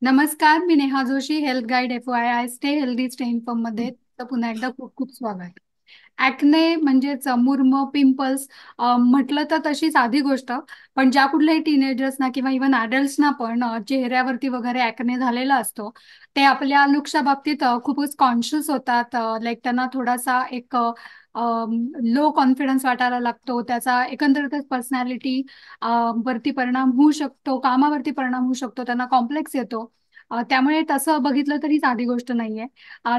नमस्कार, मी Neha Joshi, health guide FYI stay healthy stay inform मध्ये तर पुन्हा एकदा खूप खूप स्वागत. ॲक्ने म्हणजे चमुर्म, पिंपल्स म्हटलं तर तशी साधी गोष्ट, पण ज्या कुठल्याही टीनेजर्सना किंवा इव्हन ॲडल्ट्सना पण चेहऱ्यावरती वगैरे ॲक्ने झालेला असतो, ते आपल्या लुक्सच्या बाबतीत खूपच कॉन्शियस होतात. लाईक त्यांना थोडासा एक लो कॉन्फिडन्स वाटायला लागतो. त्याचा एकंदरीतच पर्सनॅलिटी वरती परिणाम होऊ शकतो, कामावरती परिणाम होऊ शकतो, त्यांना कॉम्प्लेक्स येतो. त्यामुळे तसं बघितलं तरी साधी गोष्ट नाहीये.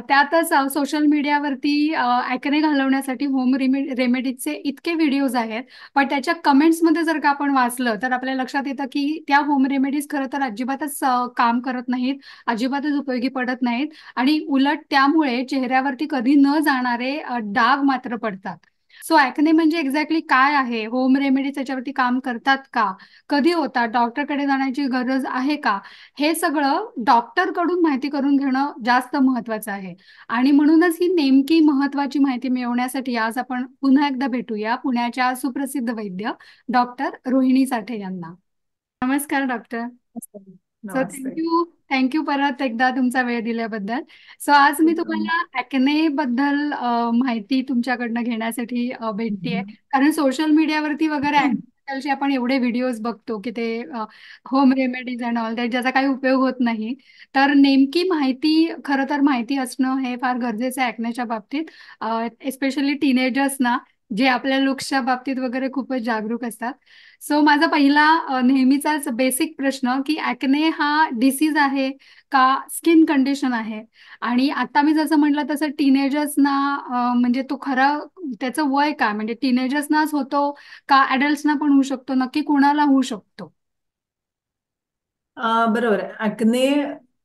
त्यातच सोशल मीडियावरती ॲक्ने घालवण्यासाठी होम रेमेडीजचे इतके व्हिडिओज आहेत, पण त्याच्या कमेंट्समध्ये जर का आपण वाचलं तर आपल्या लक्षात येतं की त्या होम रेमेडीज खरं तर अजिबातच काम करत नाहीत, अजिबातच उपयोगी पडत नाहीत आणि उलट त्यामुळे चेहऱ्यावरती कधी न जाणारे डाग मात्र पडतात. सो ॲक्ने म्हणजे एक्झॅक्टली काय आहे, होम रेमेडीज त्याच्यावरती काम करतात का, कधी होतात, डॉक्टरकडे जाण्याची गरज आहे का, हे सगळं डॉक्टरकडून माहिती करून घेणं जास्त महत्वाचं आहे. आणि म्हणूनच ही नेमकी महत्वाची माहिती मिळवण्यासाठी आज आपण पुन्हा एकदा भेटूया पुण्याच्या सुप्रसिद्ध वैद्य डॉक्टर रोहिणी साठे यांना. नमस्कार डॉक्टर. सो नमस्ते. थँक्यू परत एकदा तुमचा वेळ दिल्याबद्दल. सो आज मी तुम्हाला ॲक्ने बद्दल माहिती तुमच्याकडनं घेण्यासाठी भेटतेय. कारण सोशल मीडियावरती वगैरे ॲक्ने आपण एवढे व्हिडिओज बघतो की ते home remedies and all that ज्याचा काही उपयोग होत नाही. तर नेमकी माहिती, खरं तर माहिती असणं हे फार गरजेचं आहे ॲक्नेच्या बाबतीत. एस्पेशली टीनेजर्सना, जे आपल्या लुक्सच्या बाबतीत वगैरे खूपच जागरूक असतात. सो माझा पहिला नेहमीचाच बेसिक प्रश्न की ॲक्ने हा डिसीज आहे का स्किन कंडिशन आहे? आणि आता मी जसं म्हटलं तसं टीनेजर्सना म्हणजे तो खरा त्याचं वय काय, म्हणजे टीनेजर्सनाच होतो का ॲडल्ट्सना पण होऊ शकतो, नक्की कुणाला होऊ शकतो? बरोबर आहे. ॲक्ने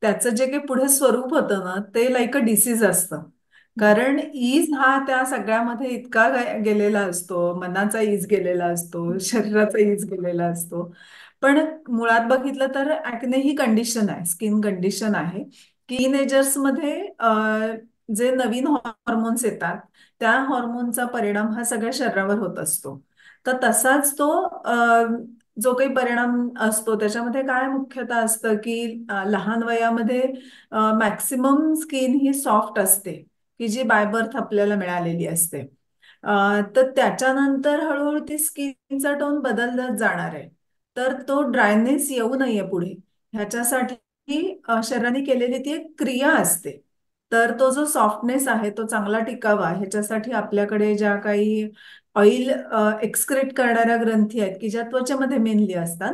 त्याचं जे काही पुढे स्वरूप होतं ना ते लाईक अ डिसीज असतं. कारण ईज हा त्या सगळ्यामध्ये इतका गेलेला असतो, मनाचा ईज गेलेला असतो, शरीराचा ईज गेलेला असतो. पण मुळात बघितलं तर ॲक्ने ही कंडिशन आहे, स्किन कंडिशन आहे. टीनेजर्समध्ये जे नवीन हॉर्मोन्स येतात त्या हॉर्मोनचा परिणाम हा सगळ्या शरीरावर होत असतो. तर तसाच तो जो काही परिणाम असतो त्याच्यामध्ये काय मुख्यतः असतं की लहान वयामध्ये मॅक्सिमम स्किन ही सॉफ्ट असते की जी बाय बर्थ आपल्याला मिळालेली असते. तर त्याच्यानंतर हळूहळू ती स्किनचा टोन बदलत जाणार आहे. तर तो ड्रायनेस येऊ नये पुढे ह्याच्यासाठी शरीराने केलेली ती एक क्रिया असते. तर तो जो सॉफ्टनेस आहे तो चांगला टिकावा ह्याच्यासाठी आपल्याकडे ज्या काही ऑइल एक्सक्रेट करणाऱ्या ग्रंथी आहेत की ज्या त्वचेमध्ये मेनली असतात,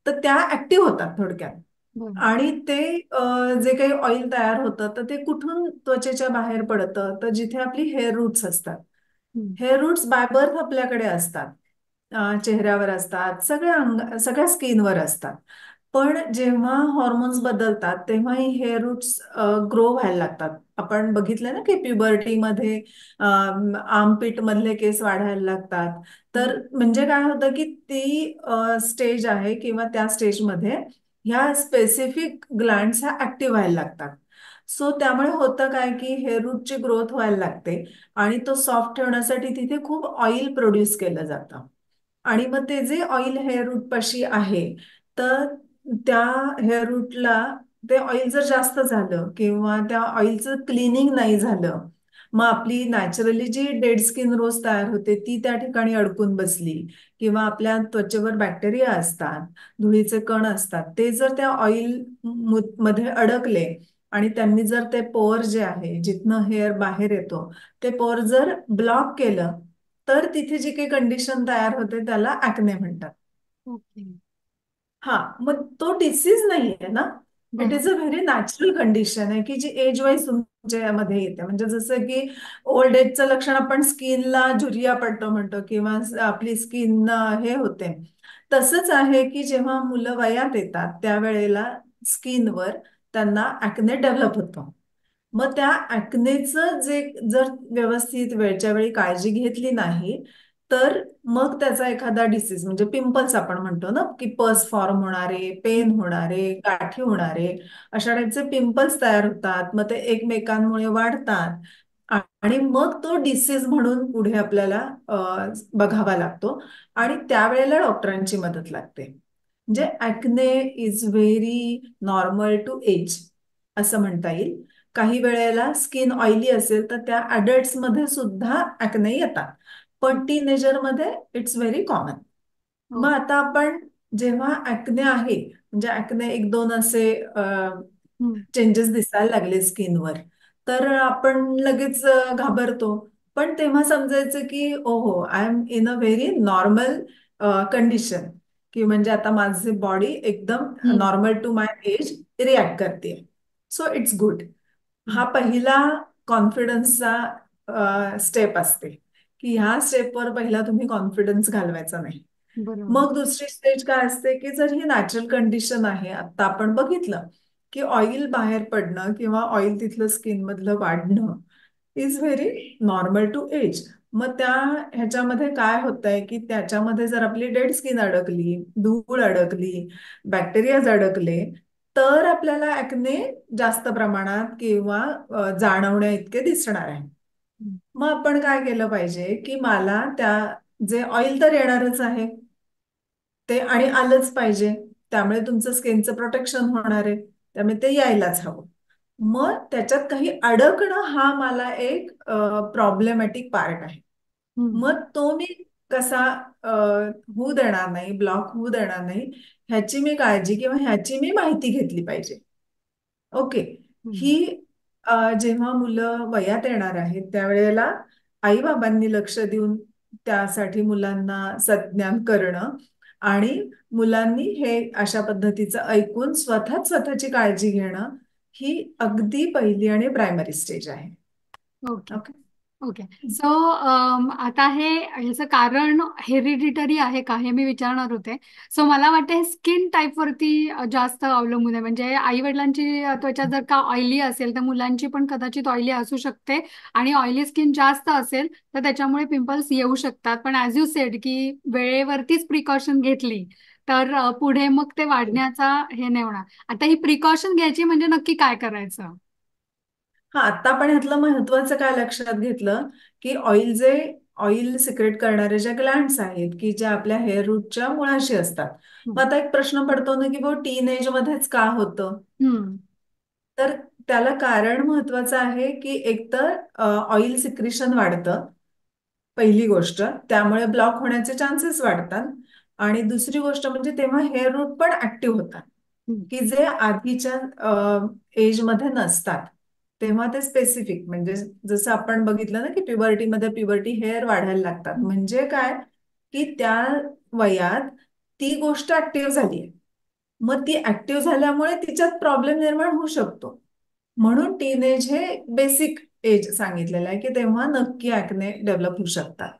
तर त्या ऍक्टिव्ह होतात थोडक्यात. बरं. आणि ते जे काही ऑइल तयार होतं तर ते कुठून त्वचेच्या बाहेर पडतं, तर जिथे आपली हेअर रूट्स असतात. हम्म. हेअर रूट्स बाय बर्थ आपल्याकडे असतात. चेहऱ्यावर असतात, सगळ्या स्किनवर असतात. पण जेव्हा हॉर्मोन्स बदलतात तेव्हा ही हेअर रूट्स ग्रो व्हायला लागतात. आपण बघितलं ना की प्युबर्टीमध्ये आर्मपिट मधले केस वाढायला लागतात. तर म्हणजे काय होतं की ती स्टेज आहे किंवा त्या स्टेजमध्ये ह्या स्पेसिफिक ग्लँड्स ह्या ऍक्टिव्ह व्हायला लागतात. सो त्यामुळे होतं काय की हेअर रूटची ग्रोथ व्हायला लागते आणि तो सॉफ्ट ठेवण्यासाठी तिथे खूप ऑइल प्रोड्यूस केलं जातं. आणि मग ते जे ऑइल हेअर रूट पाशी आहे, तर त्या हेअर रूटला ते ऑइल जर जास्त झालं किंवा त्या ऑइलचं क्लिनिंग नाही झालं, मग आपली नॅचरली जी डेड स्किन रोज तयार होते ती त्या ठिकाणी अडकून बसली किंवा आपल्या त्वचेवर बॅक्टेरिया असतात, धुळीचे कण असतात, ते जर त्या ऑइल मध्ये अडकले आणि त्यांनी जर ते पोअर जे आहे जिथनं हेअर बाहेर येतो ते पोअर जर ब्लॉक केलं, तर तिथे जी काही कंडिशन तयार होते त्याला ॲक्ने म्हणतात. ओके. हा, मग तो डिसीज नाहीये ना. इट बरं. Is a very natural condition आहे की जी एज वाईज तुमच्या यामध्ये येते. म्हणजे जसं की ओल्ड एजचं लक्षण आपण स्किनला झुरिया पडतो म्हणतो किंवा आपली स्किन हे होते. तसंच आहे की जेव्हा मुलं वयात येतात त्यावेळेला स्किनवर त्यांना ॲक्ने डेव्हलप होतो. मग त्या ॲक्नेचं जे जर व्यवस्थित वेळच्या वेळी काळजी घेतली नाही, तर मग त्याचा एखादा डिसीज म्हणजे पिंपल्स आपण म्हणतो ना की पस फॉर्म होणारे, पेन होणारे, गाठी होणारे, अशा टाईपचे पिंपल्स तयार होतात. मग ते एकमेकांमुळे वाढतात आणि मग तो डिसीज म्हणून पुढे आपल्याला बघावा लागतो आणि त्यावेळेला डॉक्टरांची मदत लागते. म्हणजे acne is very normal to age असं म्हणता येईल. काही वेळेला स्किन ऑइली असेल तर त्या अडल्ट्समध्ये सुद्धा ॲक्ने येतात, पण टीनेजरमध्ये इट्स व्हेरी कॉमन. हो. मग आता आपण जेव्हा ॲक्ने आहे, म्हणजे ॲक्ने एक दोन असे हम्म. चेंजेस दिसायला लागले स्किनवर, तर आपण लगेच घाबरतो. पण तेव्हा समजायचं की ओहो, I am in a very normal condition, की म्हणजे आता माझी बॉडी एकदम hmm. Normal to my age react करते. So it's good. हा हम्म. पहिला कॉन्फिडन्सचा स्टेप असते, की ह्या स्टेपवर पहिला तुम्ही कॉन्फिडन्स घालवायचा नाही. बरोबर. मग दुसरी स्टेज काय असते, की जर ही नॅचरल कंडिशन आहे, आता आपण बघितलं की ऑइल बाहेर पडणं किंवा ऑइल तिथलं स्किन मधलं वाढणं is very normal to age. मग त्या ह्याच्यामध्ये काय होतंय, की त्याच्यामध्ये जर आपली डेड स्किन अडकली, धूळ अडकली, बॅक्टेरियाज अडकले, तर आपल्याला ॲक्ने जास्त प्रमाणात किंवा जाणवण्या इतके दिसणार आहे. हम्म. मग आपण काय केलं पाहिजे, की मला त्या जे ऑइल तर येणारच आहे ते, आणि आलंच पाहिजे. त्यामुळे तुमचं स्किनचं प्रोटेक्शन होणार आहे. त्यामुळे ते यायलाच हवं. मग त्याच्यात काही अडकणं हा मला एक प्रॉब्लेमॅटिक पार्ट आहे. हम्म. मग तो मी कसा अ, होऊ देणार नाही, ब्लॉक होऊ देणार नाही, ह्याची मी काळजी किंवा ह्याची मी माहिती घेतली पाहिजे. ओके. ही हम्म. जेव्हा मुलं वयात येणार आहेत त्यावेळेला आई-बाबांनी लक्ष देऊन त्यासाठी मुलांना सज्ञान करणं आणि मुलांनी हे अशा पद्धतीचं ऐकून स्वतःच स्वतःची काळजी घेणं, ही अगदी पहिली आणि प्रायमरी स्टेज आहे. ओके. ओके. ओके. सो आता हे ह्याचं कारण हेरिडिटरी आहे का हे मी विचारणार होते. सो मला वाटतं हे स्किन टाईप वरती जास्त अवलंबून आहे. म्हणजे आई वडिलांची त्वचा जर का ऑइली असेल तर मुलांची पण कदाचित ऑइली असू शकते. आणि ऑइली स्किन जास्त असेल तर त्याच्यामुळे पिंपल्स येऊ शकतात. पण ॲज यू सेड की वेळेवरतीच प्रिकॉशन घेतली तर पुढे मग ते वाढण्याचा हे नाही होणार. आता ही प्रिकॉशन घ्यायची म्हणजे नक्की काय करायचं? हा, आता आपण ह्यातलं महत्वाचं काय लक्षात घेतलं, की ऑइल सिक्रेट करणारे ज्या ग्लँड्स आहेत, की ज्या आपल्या हेअर रूटच्या मुळाशी असतात. मग हम्म. आता एक प्रश्न पडतो ना, की टीन एज मध्येच का होतं? हम्म. तर त्याला कारण महत्वाचं आहे, की एकतर ऑइल सिक्रिशन वाढतं, पहिली गोष्ट, त्यामुळे ब्लॉक होण्याचे चान्सेस वाढतात. आणि दुसरी गोष्ट म्हणजे तेव्हा हेअर रूट पण ऍक्टिव्ह होतात, हम्म. की जे आधीच्या एजमध्ये नसतात. तेव्हा ते स्पेसिफिक, म्हणजे जसं आपण बघितलं ना, की प्युबर्टीमध्ये प्युबर्टी हेअर वाढायला लागतात. हम्म. म्हणजे काय, की त्या वयात ती गोष्ट ऍक्टिव्ह झाली आहे. मग ती ऍक्टिव्ह झाल्यामुळे तिच्यात प्रॉब्लेम निर्माण होऊ शकतो. म्हणून टीनेज हे बेसिक एज सांगितलेलं आहे, की तेव्हा नक्की ऍक्ने डेव्हलप होऊ शकतात.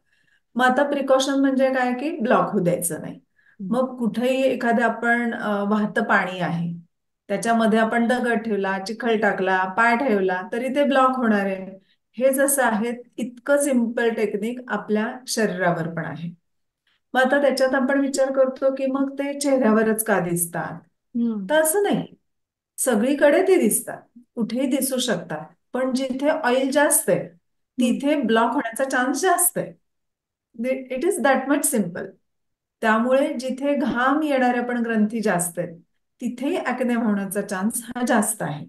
मग आता प्रिकॉशन म्हणजे काय, की ब्लॉक होऊ द्यायचं नाही. हम्म. मग कुठेही एखादं आपण वाहतं पाणी आहे, त्याच्यामध्ये आपण दगड ठेवला, चिखल टाकला, पाय ठेवला तरी ते ब्लॉक होणार आहे. हे जसं आहे इतकं सिम्पल टेक्निक आपल्या शरीरावर पण आहे. मग आता त्याच्यात आपण विचार करतो, की मग ते चेहऱ्यावरच का दिसतात? हम्म. तर असं नाही. सगळीकडे ते दिसतात, कुठेही दिसू शकतात. पण जिथे ऑइल जास्त आहे हम्म. तिथे ब्लॉक होण्याचा चान्स जास्त आहे. It is that much simple. त्यामुळे जिथे घाम येणाऱ्या पण ग्रंथी जास्त आहेत तिथे ऍक्ने होण्याचा चान्स हा जास्त आहे.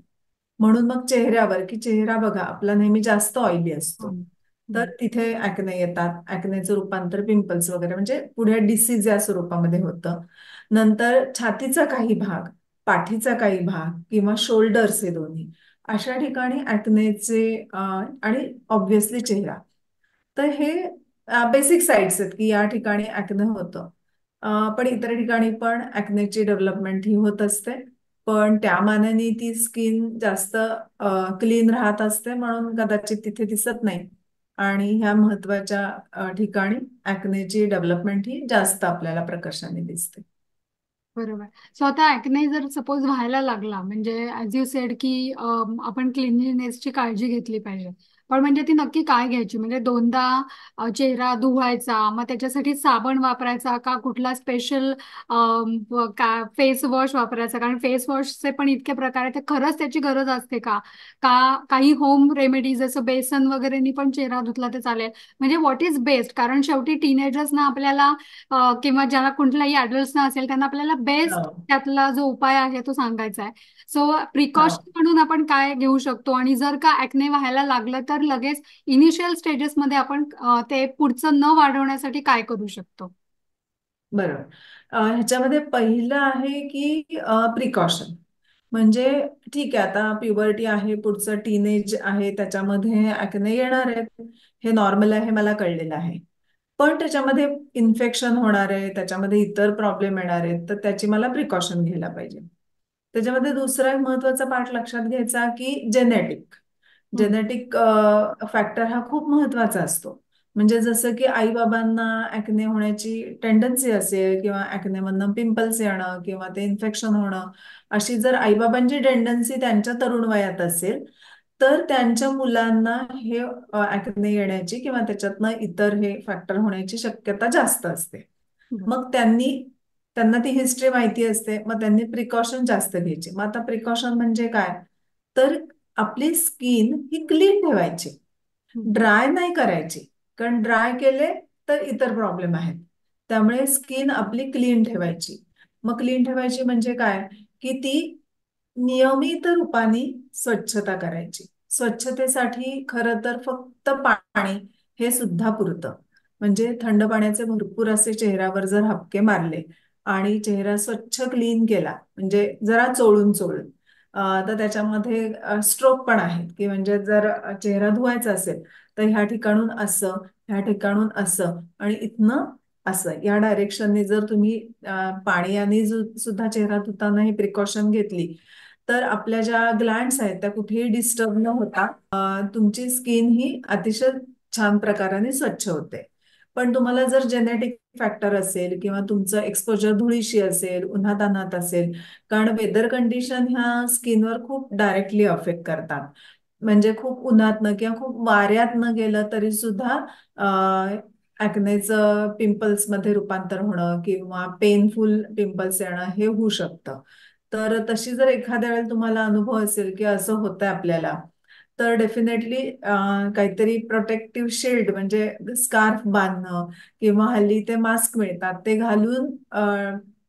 म्हणून मग चेहऱ्यावर, की चेहरा बघा आपला नेहमी जास्त ऑइली असतो, हम्म. तर हम्म. तिथे ऍक्ने येतात. ऍक्नेचं रूपांतर पिंपल्स वगैरे म्हणजे पुढे डिसीज या स्वरूपामध्ये होतं. नंतर छातीचा काही भाग, पाठीचा काही भाग किंवा शोल्डर्स हे दोन्ही अशा ठिकाणी ऍक्नेचे आणि ऑब्व्हियसली चेहरा, तर हे बेसिक साईट्स आहेत की या ठिकाणी ऍक्ने होतं. पण इतर ठिकाणी पण ऍक्नेची डेव्हलपमेंट ही होत असते. पण त्या मानाने ती स्किन जास्त क्लीन राहत असते म्हणून कदाचित तिथे दिसत नाही. आणि ह्या महत्वाच्या ठिकाणी ऍक्नेची डेव्हलपमेंट ही जास्त आपल्याला प्रकर्षाने दिसते. बरोबर. सो आता ऍक्ने जर सपोज व्हायला लागला म्हणजे ऍज यू सेड की आपण क्लिनलीनेसची काळजी घेतली पाहिजे. पण म्हणजे ती नक्की काय घ्यायची, म्हणजे दोनदा चेहरा धुवायचा, मग त्याच्यासाठी साबण वापरायचा का कुठला स्पेशल का फेस वॉश वापरायचा, कारण फेस वॉशचे पण इतके प्रकार आहेत, ते खरंच त्याची गरज असते का, का काही होम रेमेडीज जसं बेसन वगैरेनी पण चेहरा धुतला तर चालेल, म्हणजे व्हॉट इज बेस्ट, कारण शेवटी टीनेजर्सना आपल्याला किंवा ज्याला कुठल्याही अडल्ट्सना असेल त्यांना आपल्याला बेस्ट हो. त्यातला जो उपाय आहे तो सांगायचा आहे. सो हो. प्रिकॉशन म्हणून आपण काय घेऊ शकतो, आणि जर का ऍक्ने व्हायला लागलं तर लगेच इनिशियल स्टेजेसमध्ये आपण ते पुढचं न वाढवण्यासाठी काय करू शकतो? बरोबर. ह्याच्यामध्ये पहिलं आहे की प्रिकॉशन. म्हणजे ठीक आहे, आता प्युबर्टी आहे, पुढचं टीनेज आहे, त्याच्यामध्ये ऍक्ने येणार आहेत, हे नॉर्मल आहे, मला कळलेलं आहे. पण त्याच्यामध्ये इन्फेक्शन होणार आहे, त्याच्यामध्ये इतर प्रॉब्लेम येणार आहेत, तर त्याची मला प्रिकॉशन घ्यायला पाहिजे. त्याच्यामध्ये दुसरा एक महत्वाचा पार्ट लक्षात घ्यायचा की जेनेटिक. हम्म. जेनेटिक फॅक्टर हा खूप महत्वाचा असतो. म्हणजे जसं की आई बाबांना ऍक्ने होण्याची टेंडन्सी असेल, किंवा ऍक्नेमधनं पिंपल्स येणं किंवा ते इन्फेक्शन होणं, अशी जर आईबाबांची टेंडन्सी त्यांच्या तरुण वयात असेल, तर त्यांच्या मुलांना हे ऍक्ने येण्याची किंवा त्याच्यातनं इतर हे फॅक्टर होण्याची शक्यता जास्त असते. बरं. मग त्यांना ती हिस्ट्री माहिती असते, मग त्यांनी प्रिकॉशन जास्त घ्यायची. मग आता प्रिकॉशन म्हणजे काय, तर आपली स्किन ही क्लीन ठेवायची, हम्म. ड्राय नाही करायची. कारण ड्राय केले तर इतर प्रॉब्लेम आहेत. त्यामुळे स्किन आपली क्लीन ठेवायची. मग क्लीन ठेवायची म्हणजे काय, की ती नियमित रूपाने स्वच्छता करायची. स्वच्छतेसाठी खरं तर फक्त पाणी हे सुद्धा पुरतं. म्हणजे थंड पाण्याचे भरपूर असे चेहऱ्यावर जर हपके मारले आणि चेहरा स्वच्छ क्लीन केला, म्हणजे जरा चोळून चोळून, तर त्याच्यामध्ये स्ट्रोक पण आहेत, की म्हणजे जर चेहरा धुवायचा असेल तर ह्या ठिकाणून असं, ह्या ठिकाणून असं, आणि इथनं असं, या डायरेक्शनने जर तुम्ही पाणी आणि सुद्धा चेहरा धुताना ही प्रिकॉशन घेतली, तर आपल्या ज्या ग्लँड्स आहेत त्या कुठेही डिस्टर्ब न होता तुमची स्किन ही अतिशय छान प्रकाराने स्वच्छ होते. पण तुम्हाला जर जेनेटिक फॅक्टर असेल किंवा तुमचं एक्सपोजर धुळीशी असेल, उन्हातान्हात असेल, कारण वेदर कंडिशन ह्या स्किनवर खूप डायरेक्टली अफेक्ट करतात. म्हणजे खूप उन्हातनं किंवा खूप वाऱ्यातनं गेलं तरी सुद्धा ऍक्नेचं पिंपल्स मध्ये रूपांतर होणं किंवा पेनफुल पिंपल्स येणं हे होऊ शकतं. तर तशी जर एखाद्या वेळेला तुम्हाला अनुभव असेल की असं होतंय आपल्याला, तर डेफिनेटली काहीतरी प्रोटेक्टिव्ह शिल्ड म्हणजे स्कार्फ बांधणं, किंवा हल्ली ते मास्क मिळतात ते घालून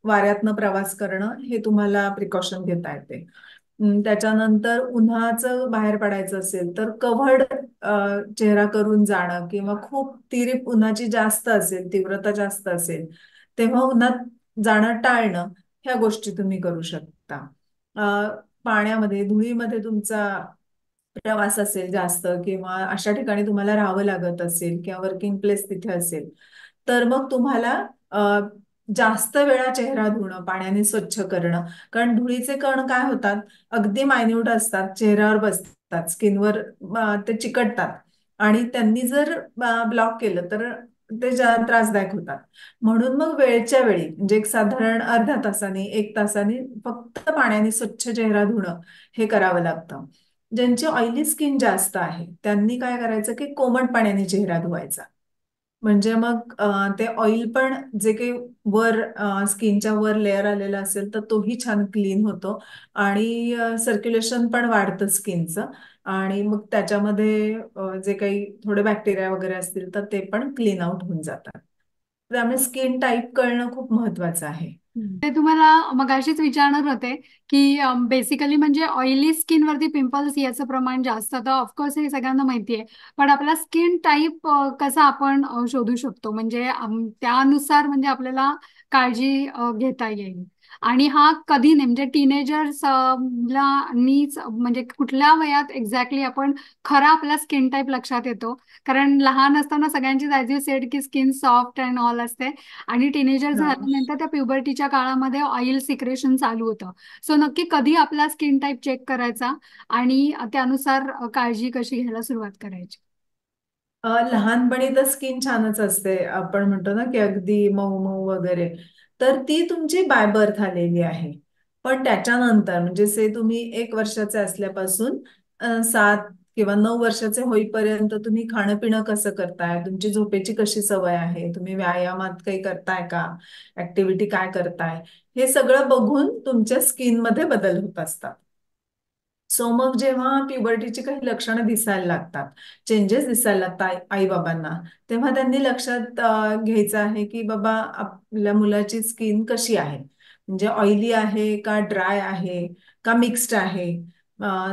वाऱ्यातनं प्रवास करणं, हे तुम्हाला प्रिकॉशन घेता येते. त्याच्यानंतर उन्हाचं बाहेर पडायचं असेल तर कव्हर्ड चेहरा करून जाणं, किंवा खूप तिरीप उन्हाची जास्त असेल, तीव्रता जास्त असेल, तेव्हा उन्हात जाणं टाळणं, ह्या गोष्टी तुम्ही करू शकता. पाण्यामध्ये, धुळीमध्ये तुमचा प्रवास असेल जास्त, किंवा अशा ठिकाणी तुम्हाला राहावं लागत असेल, किंवा वर्किंग प्लेस तिथे असेल, तर मग तुम्हाला जास्त वेळा चेहरा धुणं, पाण्याने स्वच्छ करणं. कारण धुळीचे कण काय होतात, अगदी मायन्यूट असतात, चेहऱ्यावर बसतात, स्किनवर ते चिकटतात, आणि त्यांनी जर ब्लॉक केलं तर ते त्रासदायक होतात. म्हणून मग वेळच्या वेळी, म्हणजे एक साधारण अर्ध्या तासाने, एक तासाने फक्त पाण्याने स्वच्छ चेहरा धुणं हे करावं लागतं. ज्यांची ऑइली स्किन जास्त आहे त्यांनी काय करायचं की कोमट पाण्याने चेहरा धुवायचा. म्हणजे मग ते ऑइल पण जे काही वर स्किनच्या वर लेअर आलेला असेल तर तोही छान क्लीन होतो, आणि सर्क्युलेशन पण वाढतं स्किनचं, आणि मग त्याच्यामध्ये जे काही थोडे बॅक्टेरिया वगैरे असतील तर ते पण क्लीन आउट होऊन जातात. त्यामुळे स्किन टाईप कळणं खूप महत्वाचं आहे. ते तुम्हाला मगाशीच विचारणार होते की बेसिकली म्हणजे ऑइली स्किन वरती पिंपल्स याचं प्रमाण जास्त, तर ऑफकोर्स हे सगळ्यांना माहिती आहे, पण आपला स्किन टाईप कसा आपण शोधू शकतो, म्हणजे त्यानुसार म्हणजे आपल्याला काळजी घेता येईल. आणि हा कधी नाही, म्हणजे टीनेजर्स ला नीच म्हणजे कुठल्या वयात एक्झॅक्टली आपण खरा आपला स्किन टाईप लक्षात येतो, कारण लहान असताना सगळ्यांची ॲज यू सेड की स्किन सॉफ्ट अँड ऑल असते, आणि टीनेजर हो. झाल्यानंतर त्या प्युबर्टीच्या काळामध्ये ऑइल सिक्रेशन चालू होतं. सो नक्की कधी आपला स्किन टाईप चेक करायचा आणि त्यानुसार काळजी कशी घ्यायला सुरुवात करायची? लहानपणी तर स्किन छानच असते, आपण म्हणतो ना की अगदी मऊ मऊ वगैरे, तर ती तुमची बाय बर्थ आलेली आहे. पण त्याच्यानंतर म्हणजे से तुम्ही 1 वर्षाचे असल्यापासून 7 किंवा 9 वर्षाचे होईपर्यंत तुम्ही खाणं पिणं कसं करताय, तुमची झोपेची कशी सवय आहे, तुम्ही व्यायामात काही करताय का, ऍक्टिव्हिटी काय करताय, हे सगळं बघून तुमच्या स्किनमध्ये बदल होत असतात. सो मग जेव्हा प्युबर्टीची काही लक्षणं दिसायला लागतात, चेंजेस दिसायला लागतात आई बाबांना, तेव्हा त्यांनी लक्षात घ्यायचं आहे की बाबा आपल्या मुलाची स्किन कशी आहे, म्हणजे ऑइली आहे का ड्राय आहे का मिक्स्ड आहे.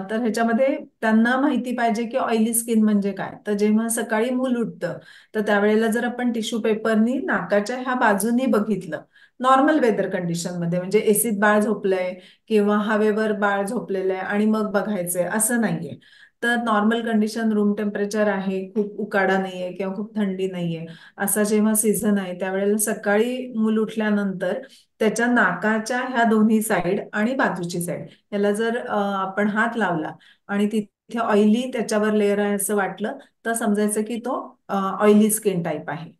तर ह्याच्यामध्ये त्यांना माहिती पाहिजे की ऑइली स्किन म्हणजे काय. तर जेव्हा सकाळी मूल उठतं तर त्यावेळेला जर आपण टिश्यू पेपरनी नाकाच्या ह्या बाजूनी बघितलं, नॉर्मल वेदर कंडिशनमध्ये, म्हणजे एसीत बाळ झोपलंय किंवा हवेवर बाळ झोपलेलं आहे आणि मग बघायचंय असं नाहीये. तर नॉर्मल कंडिशन, रूम टेम्परेचर आहे, खूप उकाडा नाहीये किंवा खूप थंडी नाहीये, असा जेव्हा सीझन आहे त्यावेळेला सकाळी मूल उठल्यानंतर त्याच्या नाकाच्या ह्या दोन्ही साईड आणि बाजूची साईड याला जर आपण हात लावला आणि तिथे ऑइली त्याच्यावर लेअर आहे असं वाटलं, तर समजायचं की तो ऑइली स्किन टाईप आहे.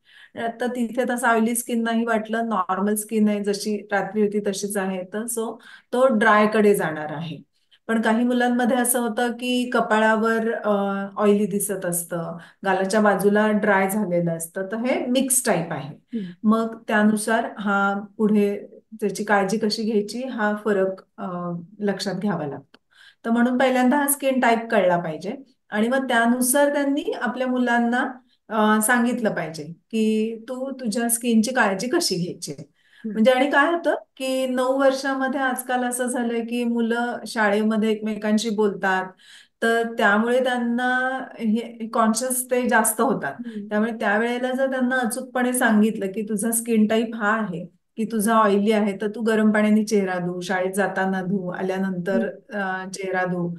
तर तिथे तसं ऑइली स्किन नाही वाटलं, नॉर्मल स्किन आहे, जशी रात्री होती तशीच आहे, तर सो तो ड्राय कडे जाणार आहे. पण काही मुलांमध्ये असं होतं की कपाळावर ऑइली दिसत असतं, गालाच्या बाजूला ड्राय झालेलं असतं, तर हे मिक्स टाईप आहे. हम्म. मग त्यानुसार हा पुढे त्याची काळजी कशी घ्यायची हा फरक लक्षात घ्यावा लागतो. तर म्हणून पहिल्यांदा हा स्किन टाईप कळला पाहिजे आणि मग त्यानुसार त्यांनी आपल्या मुलांना सांगितलं पाहिजे की तू तुझ्या स्किनची काळजी कशी घ्यायची. हम्म. म्हणजे आणि काय होतं की 9 वर्षामध्ये आजकाल असं झालंय की मुलं शाळेमध्ये एकमेकांशी बोलतात, तर त्यामुळे त्यांना हे कॉन्शियस ते जास्त होतात. हम्म. त्यामुळे त्यावेळेला जर त्यांना अचूकपणे सांगितलं की तुझा स्किन टाईप हा आहे, की तुझा ऑइली आहे, तर तू गरम पाण्याने चेहरा धु, शाळेत जाताना धु, आल्यानंतर हम्म. चेहरा धु,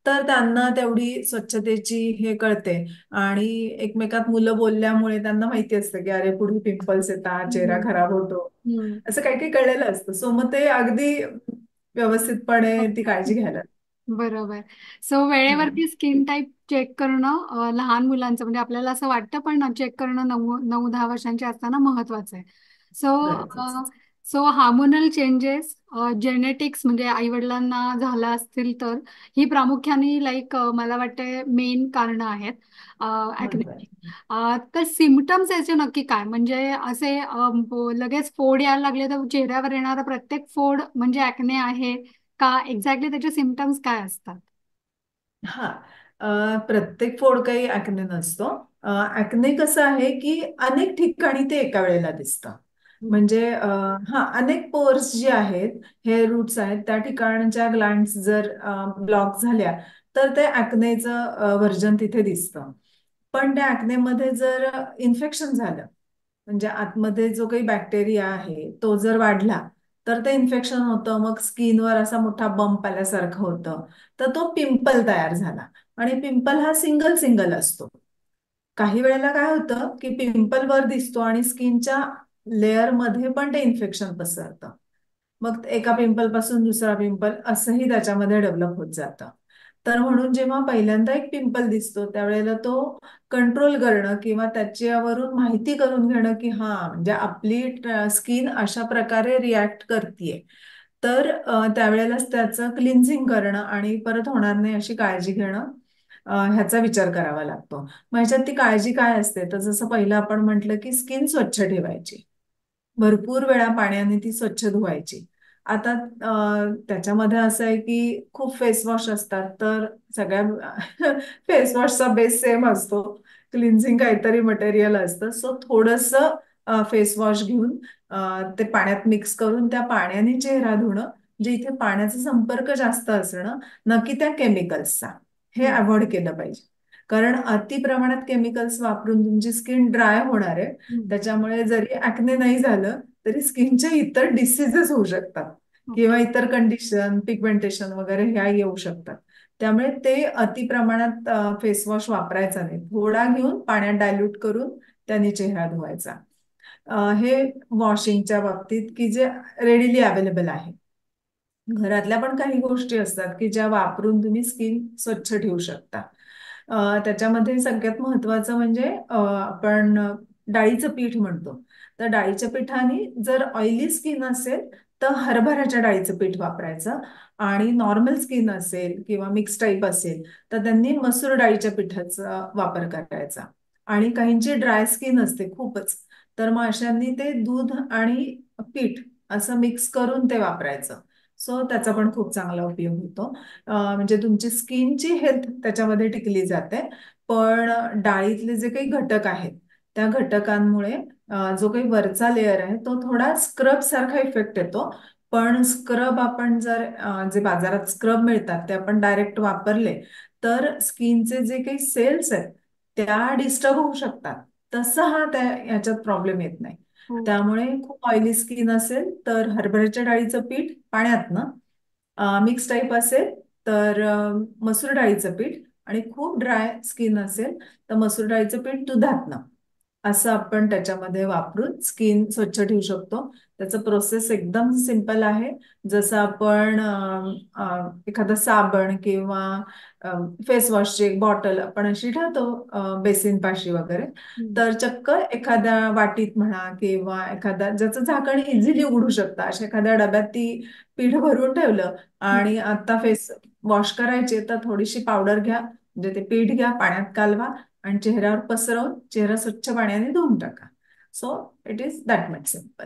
तर त्यांना तेवढी स्वच्छतेची हे कळते. आणि एकमेकात मुलं बोलल्यामुळे त्यांना माहिती असतं की अरे पुढे पिंपल्स येतात, चेहरा हम्म. खराब होतो, हम्म. असं काही काही कळलेलं असतं. सो मग ते अगदी व्यवस्थितपणे ती काळजी घ्यायला. बरोबर. सो हम्म. वेळेवरती स्किन टाईप चेक करणं लहान मुलांचं म्हणजे आपल्याला असं वाटतं, पण चेक करणं 9-10 वर्षांचे असताना महत्वाचं आहे. सो गरजेचं. सो हार्मोनल चेंजेस, जेनेटिक्स म्हणजे आई वडिलांना झाला असतील तर ही प्रामुख्याने लाईक मला वाटतं मेन कारणं आहेत acne. महत्वाचं. तर सिमटम्स याचे नक्की काय, म्हणजे असे लगेच फोड यायला लागले तर चेहऱ्यावर येणारा प्रत्येक फोड म्हणजे acne आहे का, एक्झॅक्टली त्याचे सिम्पटम्स काय असतात? हा, प्रत्येक फोड काही ऍक्ने नसतो. ऍक्ने कसं आहे की अनेक ठिकाणी ते एका वेळेला दिसतं. हम्म. म्हणजे हा, अनेक पोर्स जे आहेत, हेअर रूट्स आहेत, त्या ठिकाणच्या ग्लँड्स जर ब्लॉक झाल्या तर ते ऍक्नेचं व्हर्जन तिथे दिसतं. पण त्या ऍक्नेमध्ये जर इन्फेक्शन झालं, म्हणजे आतमध्ये जो काही बॅक्टेरिया आहे तो जर वाढला, तर ते इन्फेक्शन होतं, मग स्किनवर असा मोठा बंप आल्यासारखं होतं, तर तो पिंपल तयार झाला. आणि पिंपल हा सिंगल सिंगल असतो. काही वेळेला काय होतं की पिंपल वर दिसतो आणि स्किनच्या लेअर मध्ये पण ते इन्फेक्शन पसरतं. मग एका पिंपल पासून दुसरा पिंपल असंही त्याच्यामध्ये डेव्हलप होत जातं. तर म्हणून जेव्हा पहिल्यांदा एक पिंपल दिसतो त्यावेळेला तो कंट्रोल करणं किंवा त्याच्यावरून माहिती करून घेणं की हा, म्हणजे आपली स्किन अशा प्रकारे रिॲक्ट करतीये, तर त्यावेळेलाच त्याचं क्लिन्झिंग करणं आणि परत होणार नाही अशी काळजी घेणं, ह्याचा विचार करावा लागतो. मग ह्याच्यात ती काळजी काय असते, तर जसं पहिलं आपण म्हटलं की स्किन स्वच्छ ठेवायची, भरपूर वेळा पाण्याने ती स्वच्छ धुवायची. आता त्याच्यामध्ये असं आहे की खूप फेस वॉश असतात, तर सगळ्या फेस वॉशचा बेस सेम असतो, क्लिन्झिंग काहीतरी मटेरियल असतं. सो थोडंसं फेस वॉश घेऊन ते पाण्यात मिक्स करून त्या पाण्याने चेहरा धुणं, जे इथे पाण्याचा संपर्क जास्त असणं, नक्की त्या केमिकल्सचा, हे हम्म. अवॉइड केलं पाहिजे. कारण अति प्रमाणात केमिकल्स वापरून तुमची स्किन ड्राय होणार आहे. हम्म. त्याच्यामुळे जरी ऍक्ने नाही झालं तरी स्किनच्या इतर डिसीजेस होऊ शकतात किंवा ओके. इतर कंडिशन, पिगमेंटेशन वगैरे ह्या येऊ शकतात. त्यामुळे ते अति प्रमाणात फेस वॉश वापरायचा नाही, थोडा घेऊन पाण्यात डायल्यूट करून त्यांनी चेहरा धुवायचा. हे वॉशिंगच्या बाबतीत की जे रेडिली अवेलेबल आहे. घरातल्या पण काही गोष्टी असतात की ज्या वापरून तुम्ही स्किन स्वच्छ ठेवू शकता. त्याच्यामध्ये सगळ्यात महत्वाचं म्हणजे आपण डाळीचं पीठ म्हणतो. तर डाळीच्या पिठाने जर ऑइली स्किन असेल तर हरभऱ्याच्या डाळीचं पीठ वापरायचं. आणि नॉर्मल स्किन असेल किंवा मिक्स टाईप असेल तर त्यांनी मसूर डाळीच्या पिठाचा वापर करायचा. आणि काहींची ड्राय स्किन असते खूपच, तर मग अशांनी ते दूध आणि पीठ असं मिक्स करून ते वापरायचं. सो त्याचा पण खूप चांगला उपयोग होतो. म्हणजे तुमची स्किनची हेल्थ त्याच्यामध्ये टिकली जाते. पण डाळीतले जे काही घटक आहेत त्या घटकांमुळे जो काही वरचा लेअर आहे तो थोडा स्क्रब सारखा इफेक्ट येतो. पण स्क्रब आपण जर जे बाजारात स्क्रब मिळतात ते आपण डायरेक्ट वापरले तर स्किनचे जे काही सेल्स आहेत त्या डिस्टर्ब होऊ शकतात. तसं हा त्या याच्यात प्रॉब्लेम येत नाही. ओके. त्यामुळे खूप ऑइली स्किन असेल तर हरभऱ्याच्या डाळीचं पीठ पाण्यातनं, मिक्स टाईप असेल तर मसूर डाळीचं पीठ, आणि खूप ड्राय स्किन असेल तर मसूर डाळीचं पीठ दुधातनं, असं आपण त्याच्यामध्ये वापरून स्किन स्वच्छ ठेवू शकतो. त्याचं प्रोसेस एकदम सिंपल आहे. जसं आपण एखादं साबण किंवा फेस वॉशची एक बॉटल आपण अशी ठेवतो बेसिन पाशी वगैरे, हम्म. तर चक्क एखाद्या वाटीत म्हणा किंवा एखाद्या ज्याचं झाकण इझिली उघडू शकतं अशा एखाद्या डब्यात ती पीठ भरून ठेवलं आणि आता फेस वॉश करायचे तर थोडीशी पावडर घ्या, म्हणजे ते पीठ घ्या, पाण्यात कालवा आणि चेहऱ्यावर पसरवून चेहरा स्वच्छ पाण्याने धुवून टाका. So it is that much simple.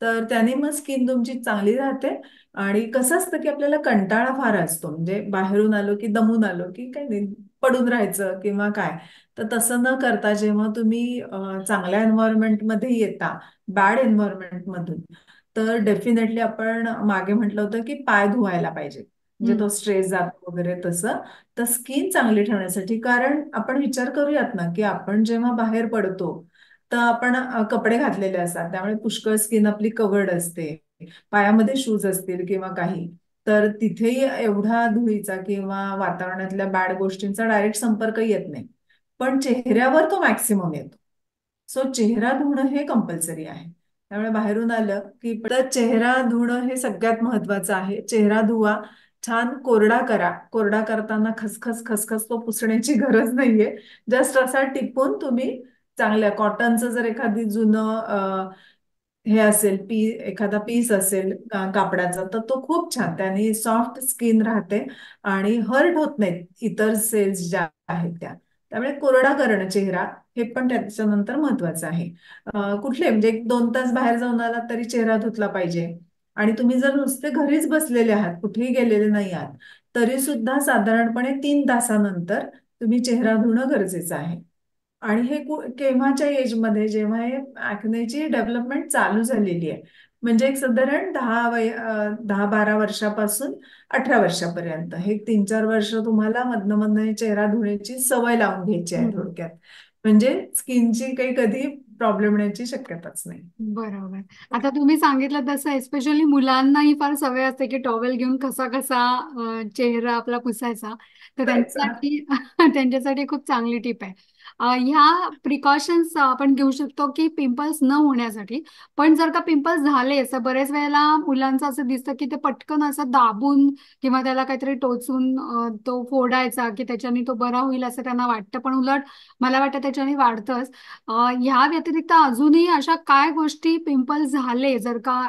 तर त्याने मग स्किन तुमची चांगली राहते. आणि कसं असतं की आपल्याला कंटाळा फार असतो, म्हणजे बाहेरून आलो की दमून आलो की काही नाही, पडून राहायचं किंवा काय. तर तसं न करता जेव्हा तुम्ही चांगल्या एन्व्हायरमेंटमध्ये येता, बॅड एन्व्हायरमेंटमधून, तर डेफिनेटली आपण मागे म्हटलं होतं की पाय धुवायला पाहिजे, म्हणजे हम्म. तो स्ट्रेस जातो वगैरे तसं. तर स्किन चांगली ठेवण्यासाठी, कारण आपण विचार करूयात ना की आपण जेव्हा बाहेर पडतो तर आपण कपडे घातलेले असतात त्यामुळे पुष्कळ स्किन आपली कव्हर्ड असते. पायामध्ये शूज असतील किंवा काही, तर तिथेही एवढा धुळीचा किंवा वातावरणातल्या बॅड गोष्टींचा डायरेक्ट संपर्क येत नाही. पण चेहऱ्यावर तो मॅक्सिमम येतो. सो चेहरा धुणं हे कंपल्सरी आहे. त्यामुळे बाहेरून आलं की तर चेहरा धुणं हे सगळ्यात महत्वाचं आहे. चेहरा धुवा, छान कोरडा करा. कोरडा करताना खसखस खसखस तो पुसण्याची गरज नाहीये. जस्ट असा टिपून तुम्ही चांगल्या कॉटनचं जर एखादी जुनं हे असेल, एखादा पीस असेल कापडाचा, तर तो खूप छान, त्याने सॉफ्ट स्किन राहते आणि हर्ट होत नाहीत इतर सेल्स ज्या आहेत त्या. त्यामुळे कोरडा करणं चेहरा हे पण त्याच्यानंतर महत्वाचं आहे. कुठले म्हणजे 2 तास बाहेर जाऊन आलात तरी चेहरा धुतला पाहिजे. आणि तुम्ही जर नुसते घरीच बसलेले आहात, कुठेही गेलेले नाही आहात, तरी सुद्धा साधारणपणे 3 तासानंतर तुम्ही चेहरा धुणं गरजेचं आहे. आणि हे केव्हाच्या एजमध्ये, जेव्हा हे ऍक्नेची डेव्हलपमेंट चालू झालेली आहे, म्हणजे एक साधारण 10-12 वर्षापासून 18 वर्षापर्यंत, हे 3-4 वर्ष तुम्हाला मधनं मधनं चेहरा धुण्याची सवय लावून घ्यायची आहे हम्म. थोडक्यात. म्हणजे स्किनची काही कधी प्रॉब्लेम येण्याची शक्यताच नाही. बरोबर. आता तुम्ही सांगितलं तसं एस्पेशली मुलांनाही फार सवय असते की टॉवेल घेऊन कसा कसा चेहरा आपला पुसायचा. तर करायचा. त्यांच्यासाठी त्यांच्यासाठी खूप चांगली टिप आहे. ह्या प्रिकॉशन्स आपण घेऊ शकतो की पिंपल्स न होण्यासाठी. पण जर का पिंपल्स झाले असं बरेच वेळेला मुलांचं असं दिसतं की ते पटकन असं दाबून किंवा त्याला काहीतरी टोचून तो फोडायचा की त्याच्याने तो बरा होईल असं त्यांना वाटतं, पण उलट मला वाटतं त्याच्याने वाढतंच. ह्या व्यतिरिक्त अजूनही अशा काय गोष्टी पिंपल्स झाले जर का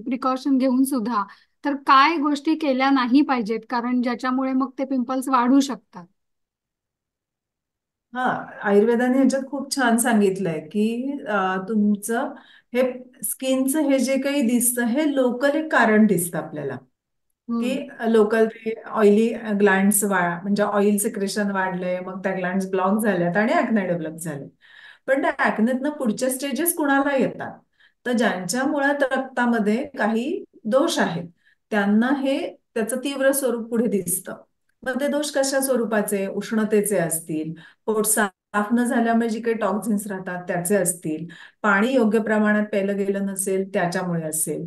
प्रिकॉशन घेऊन सुद्धा, तर काय गोष्टी केल्या नाही पाहिजेत कारण ज्याच्यामुळे मग ते पिंपल्स वाढू शकतात? हा, आयुर्वेदाने ह्याच्यात खूप छान सांगितलंय की तुमचं हे स्किनचं हे जे काही दिसतं हे लोकल एक कारण दिसतं आपल्याला, की हम्म. लोकल ऑइली ग्लँड्स म्हणजे ऑइल सिक्रेशन वाढलंय, मग त्या ग्लँड्स ब्लॉक झाल्यात आणि ऍक्ने डेव्हलप झाले. पण त्या ऍक्नेतनं पुढच्या स्टेजेस कुणाला येतात, तर ज्यांच्या मुळात रक्तामध्ये काही दोष आहेत त्यांना हे त्याचं तीव्र स्वरूप पुढे दिसतं. मग ते दोष कशा स्वरूपाचे, उष्णतेचे असतील, पोट साफ न झाल्यामुळे जी काही टॉक्झिन्स राहतात त्याचे असतील, पाणी योग्य प्रमाणात प्यायलं गेलं नसेल त्याच्यामुळे असेल,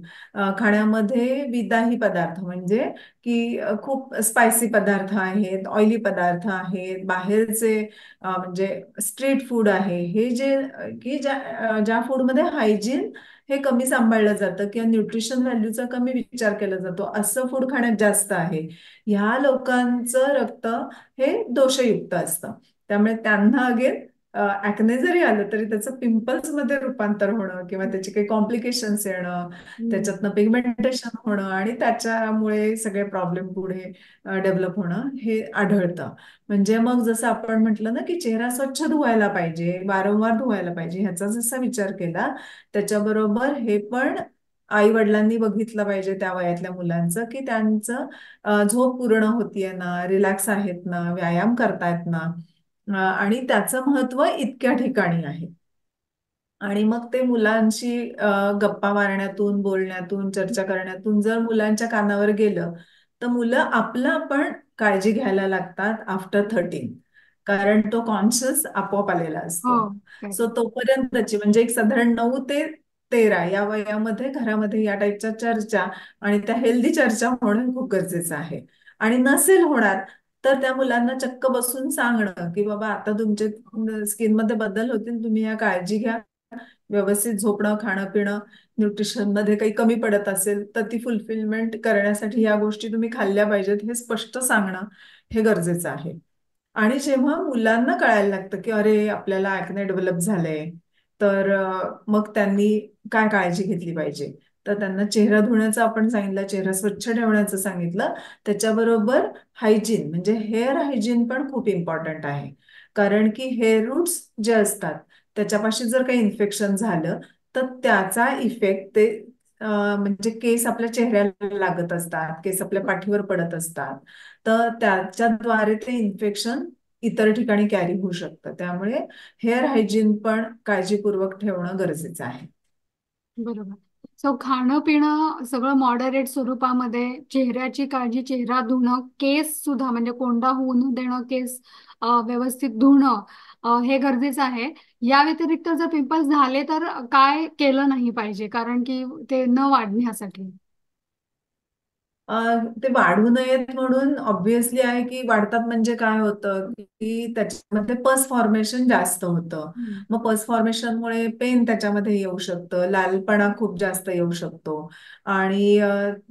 खाण्यामध्ये विदाही पदार्थ म्हणजे की खूप स्पायसी पदार्थ आहेत, ऑइली पदार्थ आहेत, बाहेरचे म्हणजे स्ट्रीट फूड आहे, हे जे की ज्या फूडमध्ये हायजीन हे कमी सांभाळलं जातं किंवा न्यूट्रिशन व्हॅल्यूचा कमी विचार केला जातो असं फूड खाण्यात जास्त आहे, ह्या लोकांचं रक्त हे दोषयुक्त असतं. त्यामुळे त्यांना अगेन ऍक्ने जरी आलं तरी त्याचं पिंपल्स मध्ये रूपांतर होणं किंवा त्याचे काही कॉम्प्लिकेशन्स येणं, हम्म. त्याच्यातनं पिगमेंटेशन होणं आणि त्याच्यामुळे सगळे प्रॉब्लेम पुढे डेव्हलप होणं हे आढळतं. म्हणजे मग जसं आपण म्हटलं ना की चेहरा स्वच्छ धुवायला पाहिजे, वारंवार धुवायला पाहिजे, ह्याचा जसा विचार केला त्याच्याबरोबर हे पण आई वडिलांनी बघितलं पाहिजे त्या वयातल्या मुलांचं की त्यांचं झोप पूर्ण होतीये ना, रिलॅक्स आहेत ना, व्यायाम करतायत ना, आणि त्याचं महत्व इतक्या ठिकाणी आहे. आणि मग ते मुलांशी गप्पा मारण्यातून, बोलण्यातून, चर्चा करण्यातून जर मुलांच्या कानावर गेलं, तर मुलं आपलं आपण काळजी घ्यायला लागतात आफ्टर 13. कारण तो कॉन्शियस आपोआप आलेला हो. असतो. So correct. तोपर्यंतची म्हणजे एक साधारण 9 ते 13 या वयामध्ये घरामध्ये या टाईपच्या चर्चा आणि त्या हेल्दी चर्चा होणं खूप गरजेचं आहे. आणि नसेल होणार तर त्या मुलांना चक्क बसून सांगणं की बाबा आता तुमचे स्किन मध्ये बदल होतील, तुम्ही या काळजी घ्या, व्यवस्थित झोपणं, खाणं पिणं, न्यूट्रिशन मध्ये काही कमी पडत असेल तर ती फुलफिलमेंट करण्यासाठी या गोष्टी तुम्ही खाल्ल्या पाहिजेत हे स्पष्ट सांगणं हे गरजेचं आहे. आणि जेव्हा मुलांना कळायला लागतं की अरे आपल्याला ऍक्ने डेव्हलप झालंय, तर मग त्यांनी काय काळजी घेतली पाहिजे, तर त्यांना चेहरा धुण्याचं आपण सांगितलं, चेहरा स्वच्छ ठेवण्याचं सांगितलं. त्याच्याबरोबर हायजीन म्हणजे हेअर हायजीन पण खूप इम्पॉर्टंट आहे. कारण की हेअर रूट्स जे असतात त्याच्यापाशी जर काही इन्फेक्शन झालं तर त्याचा इफेक्ट ते म्हणजे केस आपल्या चेहऱ्याला लागत असतात, केस आपल्या पाठीवर पडत असतात, तर त्याच्याद्वारे ते इन्फेक्शन इतर ठिकाणी कॅरी होऊ शकतं. त्यामुळे हेअर हायजीन पण काळजीपूर्वक ठेवणं गरजेचं आहे. बरोबर. सो खाणं पिणं सगळं मॉडरेट स्वरूपामध्ये, चेहऱ्याची काळजी, चेहरा धुणं, केस सुद्धा म्हणजे कोंडा होऊ न देणं, केस व्यवस्थित धुणं हे गरजेचं आहे. या व्यतिरिक्त जर पिंपल्स झाले तर काय केलं नाही पाहिजे, कारण की ते न वाढण्यासाठी. ते वाढू नयेत म्हणून ऑब्व्हियसली आहे की वाढतात म्हणजे काय होतं की त्याच्यामध्ये पस फॉर्मेशन जास्त होतं. हम्म. मग पस फॉर्मेशनमुळे पेन त्याच्यामध्ये येऊ शकतं, लालपणा खूप जास्त येऊ शकतो. आणि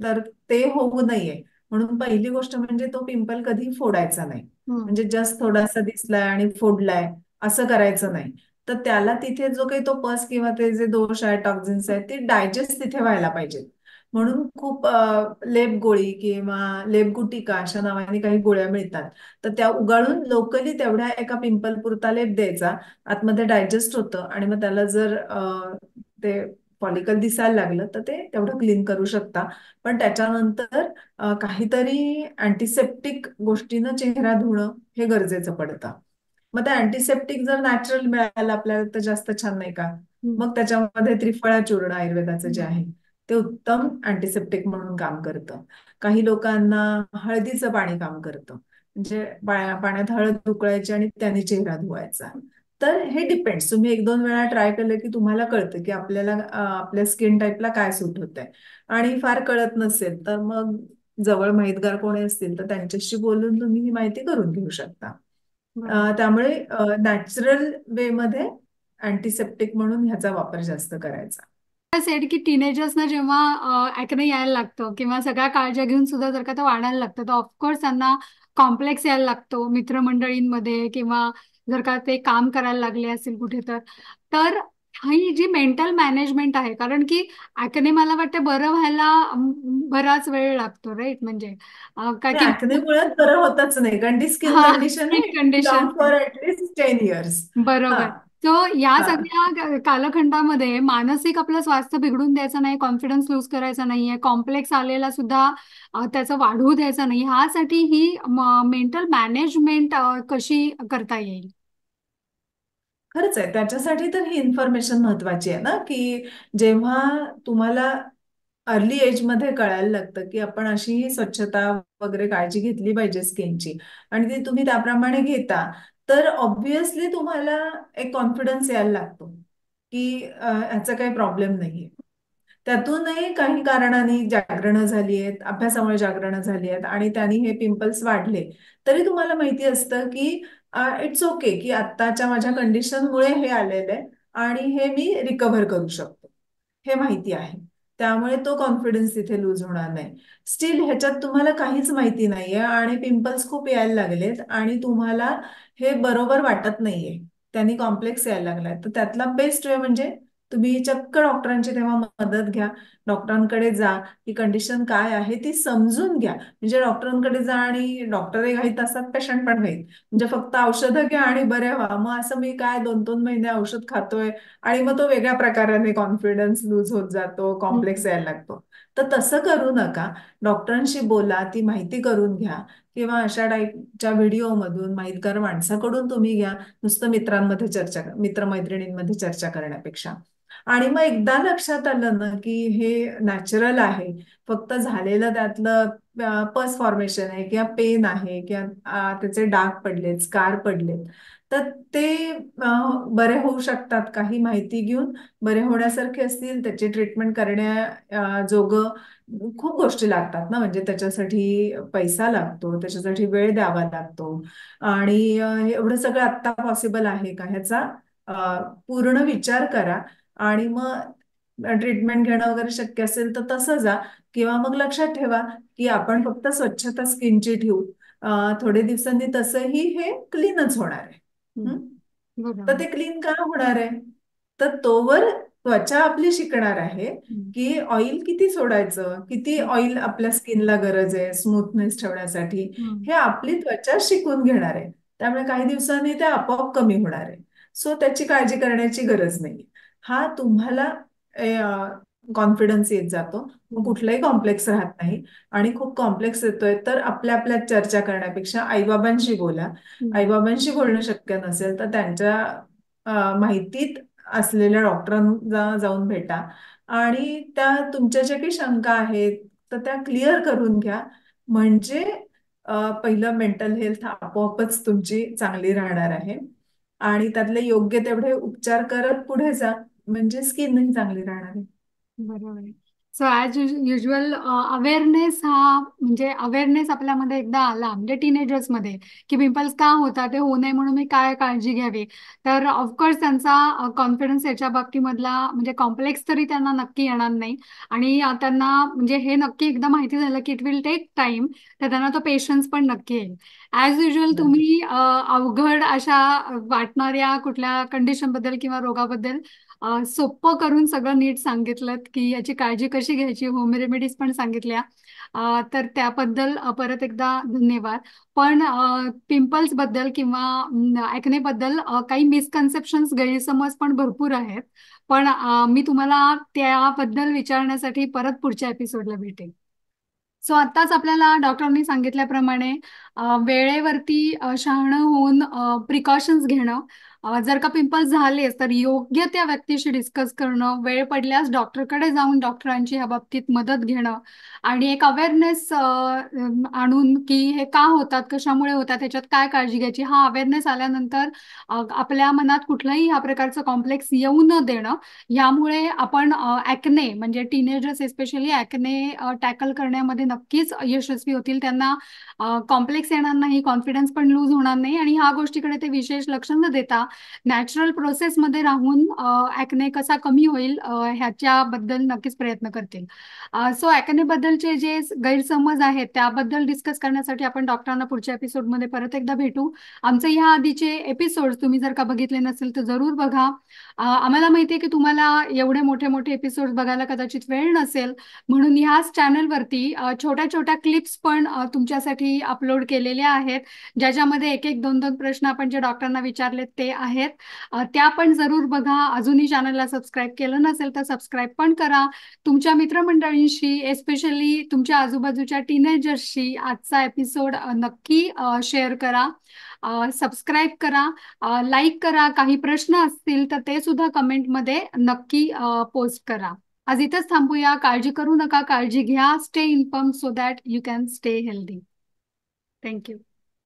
तर ते होऊ नये म्हणून पहिली गोष्ट म्हणजे तो पिंपल कधी फोडायचा नाही. हम्म. म्हणजे जस्ट थोडासा दिसलाय आणि फोडलाय असं करायचं नाही. तर त्याला तिथे जो काही तो पस किंवा ते जे दोष आहे, टॉक्झिन्स आहेत, ते डायजेस्ट तिथे व्हायला पाहिजेत. म्हणून खूप लेप गोळी किंवा लेपगुटिका अशा नावाने काही गोळ्या मिळतात. तर त्या उगाळून लोकली तेवढ्या एका पिंपल पुरता लेप द्यायचा, आतमध्ये डायजेस्ट होतं आणि मग त्याला जर ते फॉलिकल दिसायला लागलं तर ते तेवढं क्लीन करू शकता. पण त्याच्यानंतर काहीतरी अँटीसेप्टिक गोष्टीनं चेहरा धुणं हे गरजेचं पडतं. मग त्या अँटीसेप्टिक जर नॅचरल मिळालं आपल्याला तर जास्त छान नाही का? हम्म. मग त्याच्यामध्ये त्रिफळा चूर्ण आयुर्वेदाचं जे हम्म. आहे ते उत्तम अँटीसेप्टिक म्हणून काम करतं. काही लोकांना हळदीचं पाणी काम करतं, म्हणजे पाण्यात हळद उकळायची आणि त्याने चेहरा धुवायचा. तर हे डिपेंड्स, तुम्ही 1-2 वेळा ट्राय केलं की तुम्हाला कळतं की आपल्याला आपल्या स्किन टाईपला काय सूट होत आहे. आणि फार कळत नसेल तर मग जवळ माहितगार कोणी असतील तर त्यांच्याशी बोलून तुम्ही ही माहिती करून घेऊ शकता. बरोबर. त्यामुळे नॅचरल वे मध्ये अँटीसेप्टिक म्हणून ह्याचा वापर जास्त करायचा. सेड की टीनेजर्सना जेव्हा ऍक्ने यायला लागतं किंवा सगळ्या काळज्या घेऊन सुद्धा जर का ते वाढायला लागतं, तर ऑफकोर्स त्यांना कॉम्प्लेक्स यायला लागतो मित्रमंडळींमध्ये, किंवा जर का ते काम करायला लागले असेल कुठे तर. तर ही जी मेंटल मॅनेजमेंट आहे, कारण की ऍक्ने मला वाटतं बरं व्हायला बराच वेळ लागतो, राईट? म्हणजे काय की ऍक्ने मुळे बरं होतच नाही कारण ती स्किन हा, कंडिशन स्किन आहे, condition. Long for at least 10 years. हा. बरोबर. तो या हा. सगळ्या कालखंडामध्ये मानसिक आपलं स्वास्थ्य बिघडून द्यायचं नाही, कॉन्फिडन्स लूज करायचा नाहीये, कॉम्प्लेक्स आलेला सुद्धा त्याचं वाढवू द्यायचा नाही. ह्यासाठी ही मेंटल मॅनेजमेंट कशी करता येईल? खरंच आहे, त्याच्यासाठी तर ही इन्फॉर्मेशन महत्वाची आहे ना की जेव्हा तुम्हाला अर्ली एज मध्ये कळायला लागतं की आपण अशी स्वच्छता वगैरे काळजी घेतली पाहिजे स्किनची आणि ती तुम्ही त्याप्रमाणे घेता, तर ऑब्व्हियसली तुम्हाला एक कॉन्फिडन्स यायला लागतो की ह्याचा काही प्रॉब्लेम नाहीये. त्यातूनही काही कारणांनी जागरणं झाली आहेत, अभ्यासामुळे जागरणं झाली आहेत आणि त्यांनी हे पिंपल्स वाढले, तरी तुम्हाला माहिती असतं की इट्स ओके की आत्ताच्या माझ्या कंडिशनमुळे हे आलेलं आहे आणि हे मी रिकव्हर करू शकतो, हे माहिती आहे. त्यामुळे तो कॉन्फिडन्स तिथे लूज होणार नाही. स्टील ह्याच्यात तुम्हाला काहीच माहिती नाहीये आणि पिंपल्स खूप यायला लागलेत आणि तुम्हाला हे बरोबर वाटत नाहीये, त्यांनी कॉम्प्लेक्स यायला लागलाय. तर त्यातला बेस्ट वे म्हणजे तुम्ही चक्क डॉक्टरांची तेव्हा मदत घ्या. डॉक्टरांकडे जा, ही कंडिशन काय आहे ती समजून घ्या. म्हणजे डॉक्टरांकडे जा आणि डॉक्टरही घाईत असतात, पेशंट पण घाईत. म्हणजे फक्त औषधं घ्या आणि बरे व्हा, मग असं मी काय 2-2 महिने औषध खातोय आणि मग तो वेगळ्या प्रकाराने कॉन्फिडन्स लूज होत जातो, कॉम्प्लेक्स हम्म. यायला लागतो. तर तसं करू नका. डॉक्टरांशी बोला, ती माहिती करून घ्या किंवा अशा टाईपच्या व्हिडिओमधून माहितगार माणसाकडून तुम्ही घ्या. नुसतं मित्रांमध्ये चर्चा, मित्रमैत्रिणींमध्ये चर्चा करण्यापेक्षा. आणि मग एकदा लक्षात आलं ना की हे नॅचरल आहे, फक्त झालेलं त्यातलं पस फॉर्मेशन आहे किंवा पेन आहे किंवा त्याचे डाग पडलेत, स्कार पडलेत, तर ते बरे होऊ शकतात. काही माहिती घेऊन बरे होण्यासारखे असतील, त्याची ट्रीटमेंट करण्या जोगं खूप गोष्टी लागतात ना. म्हणजे त्याच्यासाठी पैसा लागतो, त्याच्यासाठी वेळ द्यावा लागतो. आणि एवढं सगळं आत्ता पॉसिबल आहे का ह्याचा अ, पूर्ण विचार करा. आणि मग ट्रीटमेंट घेणं वगैरे शक्य असेल तर तसं जा. किंवा मग लक्षात ठेवा की आपण फक्त स्वच्छता स्किनची ठेवू. थोडे दिवसांनी तसंही हे क्लीनच होणार आहे. हं? तर बरोबर. ते क्लीन का होणार आहे? तर तोवर त्वचा आपली शिकणार आहे हम्म. की ऑइल किती सोडायचं, किती ऑइल आपल्या स्किनला गरज आहे स्मूथनेस ठेवण्यासाठी, हम्म. हे आपली त्वचा शिकून घेणार आहे. त्यामुळे काही दिवसांनी ते आपोआप कमी होणार आहे. सो त्याची काळजी करण्याची गरज नाही. हा तुम्हाला कॉन्फिडन्स येत जातो. मग हम्म. कुठलाही कॉम्प्लेक्स राहत नाही. आणि खूप कॉम्प्लेक्स येतोय तर आपल्या आपल्यात चर्चा करण्यापेक्षा आईबाबांशी बोला. हम्म. आईबाबांशी बोलणं शक्य नसेल तर त्यांच्या माहितीत असलेल्या डॉक्टरांना जाऊन भेटा. आणि त्या तुमच्या ज्या काही शंका आहेत तर त्या क्लिअर करून घ्या. म्हणजे पहिलं मेंटल हेल्थ आपोआपच तुमची चांगली राहणार आहे. आणि त्यातले योग्य तेवढे उपचार करत पुढे जा, म्हणजे स्किनही चांगली राहणार आहे. बरोबर आहे. सो ॲज युजल अवेअरनेस हा म्हणजे अवेअरनेस आपल्यामध्ये एकदा आला म्हणजे टीनेजर्समध्ये की पिंपल्स का होतात ते होऊ नये म्हणून मी काय काळजी घ्यावी, तर ऑफकोर्स त्यांचा कॉन्फिडन्स याच्या बाबतीमधला म्हणजे कॉम्प्लेक्स तरी त्यांना नक्की येणार नाही. आणि त्यांना म्हणजे हे नक्की एकदा माहिती झालं की इट विल टेक टाइम, तर त्यांना तो पेशन्स पण नक्की येईल. ॲज युजल बरं. तुम्ही अवघड अशा वाटणाऱ्या कुठल्या कंडिशनबद्दल किंवा रोगाबद्दल सोपं करून सगळं नीट सांगितलं की याची काळजी कशी घ्यायची, होम रेमेडीज पण सांगितल्या. तर त्याबद्दल परत एकदा धन्यवाद. पण पिंपल्स बद्दल किंवा ॲक्ने बद्दल काही मिसकन्सेप्शन्स गैरसमज पण भरपूर आहेत. पण मी तुम्हाला त्याबद्दल विचारण्यासाठी परत पुढच्या एपिसोडला भेटेन. सो आत्ताच आपल्याला डॉक्टरांनी सांगितल्याप्रमाणे वेळेवरती शहाणं होऊन प्रिकॉशन्स घेणं, जर का पिंपल्स झालेच तर योग्य त्या व्यक्तीशी डिस्कस करणं, वेळ पडल्यास डॉक्टरकडे जाऊन डॉक्टरांची ह्या बाबतीत मदत घेणं आणि एक अवेअरनेस आणून की हे का होतात, कशामुळे होतात, त्याच्यात काय काळजी घ्यायची, हा अवेअरनेस आल्यानंतर आपल्या मनात कुठलाही ह्या प्रकारचं कॉम्प्लेक्स येऊ न देणं. यामुळे आपण ॲक्ने म्हणजे टीनेजर्स स्पेशली ॲक्ने टॅकल करण्यामध्ये नक्कीच यशस्वी होतील. त्यांना कॉम्प्लेक्स येणार नाही, कॉन्फिडन्स पण लूज होणार नाही आणि ह्या गोष्टीकडे ते विशेष लक्ष न देता नॅचरल प्रोसेसमध्ये राहून ॲक्ने कसा कमी होईल ह्याच्याबद्दल नक्कीच प्रयत्न करतील. सो ॲक्ने बद्दलचे जे गैरसमज आहेत त्याबद्दल डिस्कस करण्यासाठी आपण डॉक्टरांना पुढच्या एपिसोडमध्ये परत एकदा भेटू. आमचे ह्या आधीचे एपिसोड तुम्ही जर का बघितले नसेल तर जरूर बघा. आम्हाला माहिती आहे की तुम्हाला एवढे मोठे मोठे एपिसोड बघायला कदाचित वेळ नसेल, म्हणून ह्याच चॅनलवरती छोट्या छोट्या क्लिप्स पण तुमच्यासाठी अपलोड केलेल्या आहेत, ज्याच्यामध्ये एक एक दोन दोन प्रश्न आपण जे डॉक्टरांना विचारलेत ते आहेत. त्या पण जरूर बघा. अजूनही चॅनलला सबस्क्राईब केलं नसेल तर सबस्क्राईब पण करा. तुमच्या मित्रमंडळींशी एस्पेशली तुमच्या आजूबाजूच्या टीनेजर्सशी आजचा एपिसोड नक्की शेअर करा. सबस्क्राईब करा, लाईक करा. काही प्रश्न असतील तर ते सुद्धा कमेंटमध्ये नक्की पोस्ट करा. आज इथेच थांबूया. काळजी करू नका, काळजी घ्या. Stay inform so that you can stay healthy. Thank you.